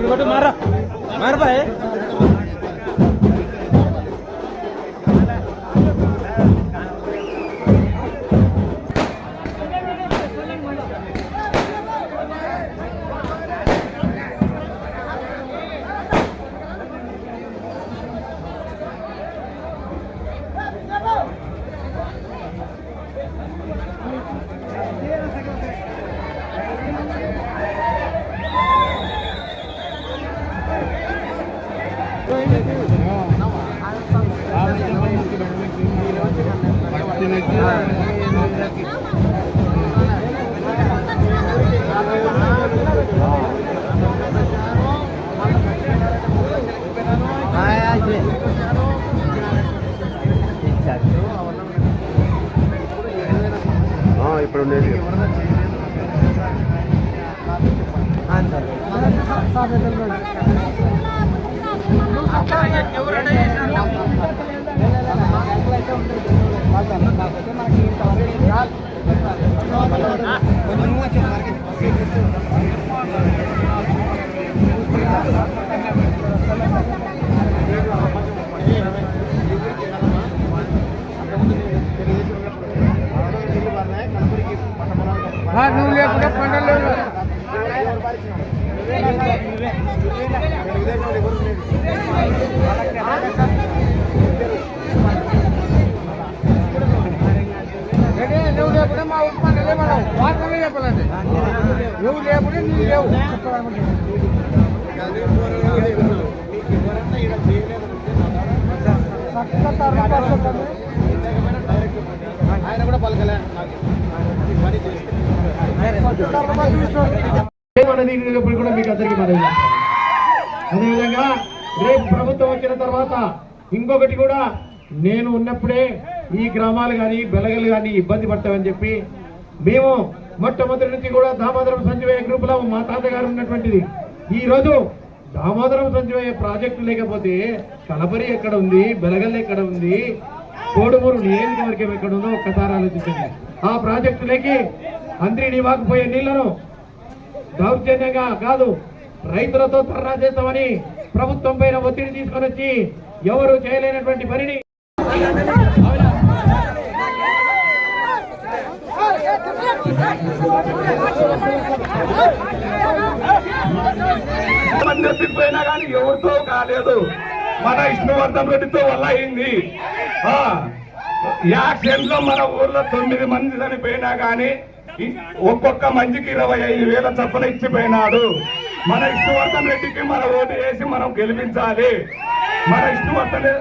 मारा मार भाई ఇప్పుడు ఉండేది నువ్వు లేకుండా పంటలు నువ్వు లేకుండా మా ఉత్పన్నాలే మనం వార్తలే చెప్పాలండి నువ్వు లేకుండా నువ్వు లేవు ఆయన కూడా పలకలే కూడా మీకు అందరికీ మనవి. అదేవిధంగా రేపు ప్రభుత్వం వచ్చిన తర్వాత ఇంకొకటి కూడా నేను ఉన్నప్పుడే ఈ గ్రామాలు కానీ బెలగలు కానీ ఇబ్బంది పడతామని చెప్పి మేము మొట్టమొదటి నుంచి కూడా దామోదరం సంజీవయ్య గ్రూప్ లో మా తాతగారు ఉన్నటువంటిది. ఈ రోజు దామోదరం సంజీవయ్య ప్రాజెక్టు లేకపోతే కలపరి ఎక్కడ ఉంది, బెలగల్ ఎక్కడ ఉంది, కోడుమూరు నియోజకవర్గం ఎక్కడ ఉందో ఒక్కసారి ఆలోచించండి. ఆ ప్రాజెక్టులకి అంద్రిని వాకపోయే నీళ్లను దౌర్జన్యంగా కాదు రైతులతో ధర్నా చేస్తామని ప్రభుత్వం పైన ఒత్తిడి తీసుకొని వచ్చి ఎవరు చేయలేనటువంటి పనిని చెప్పిపోయినా కానీ ఎవరితో కాలేదు, మన విష్ణువర్ధన్ రెడ్డితో వల్ల అయింది. యాక్సిడెంట్ లో మన ఊర్లో 9 మంది చనిపోయినా కానీ ఒక్కొక్క మందికి 25,000 చొప్పున ఇచ్చిపోయినాడు. మన విష్ణువర్ధన్ రెడ్డికి మన ఓటు వేసి మనం గెలిపించాలి. మన విష్ణువర్ధన్